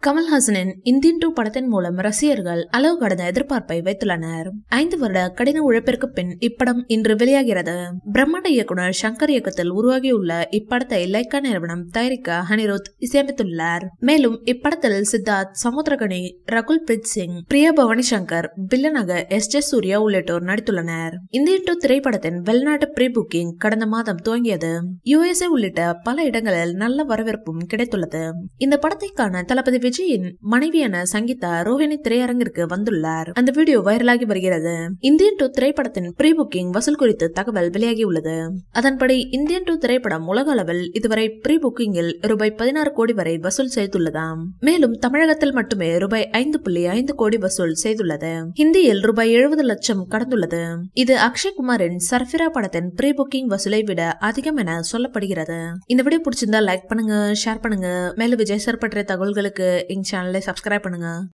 கமல்ஹாசனின் Indian 2 படத்தின் மூலம் ரசிகர்கள் அளவு கடந்த எதிர்பார்ப்பை வைத்துள்ளனர். 5 வருட கடின உழைப்பிற்கு பின் இப்படம் இன்று வெளியாகிறது. பிரம்மாண்ட இயக்குனர் சங்கர் இயக்கத்தில் உருவாகியுள்ள இப்படத்தை லைக்கா நிறுவனம் தயாரிக்க அனிருத் இசையமைத்துள்ளார். மேலும் இப்படத்தில் சித்தார்த், சமுத்திரகனி, ரகுல் பிரீத் சிங், பிரியா பவானி சங்கர், வில்லனாக எஸ்.ஜே. சூர்யா உள்ளிட்டோர் நடித்துள்ளனர். இந்தியன் 2 திரைப்படத்தின் வெளிநாட்டு ப்ரீ புக்கிங் கடந்த மாதம் துவங்கியது. USA உள்ளிட்ட பல இடங்களில் நல்ல வரவேற்பும் கிடைத்துள்ளது. இந்த படத்தை காண தளபதி விஜயின் மனைவியான சங்கீதா ரோஹிணி திரையரங்கிற்கு வந்துள்ளார். அந்த வீடியோ வைரலாகி வருகிறது. இந்தியன் 2 திரைப்படத்தின் ப்ரீ புக்கிங் வசூல் குறித்து தகவல் வெளியாகியுள்ளது. அதன்படி இந்தியன் 2 திரைப்படம் உலக அளவில் இதுவரை ப்ரீ புக்கிங்கில் ரூபாய் 16 கோடி வரை வசூல் செய்துள்ளதாம். மேலும் தமிழகத்தில் மட்டுமே ரூபாய் 5.5 கோடி வசூல் செய்துள்ளது. ஹிந்தியில் ரூபாய் 70 லட்சம் கடந்துள்ளது. இது அக்ஷய் குமாரின் சர்ஃபிரா படத்தின் ப்ரீ புக்கிங் வசூலை விட அதிகம் என சொல்லப்படுகிறது. இந்த வீடியோ பிடிச்சிருந்தா லைக் பண்ணுங்க, ஷேர் பண்ணுங்க. மேலும் விஜய் சார் பற்றிய தகவல்களுக்கு எங்க சேனலை சப்ஸ்கிரைப் பண்ணுங்க.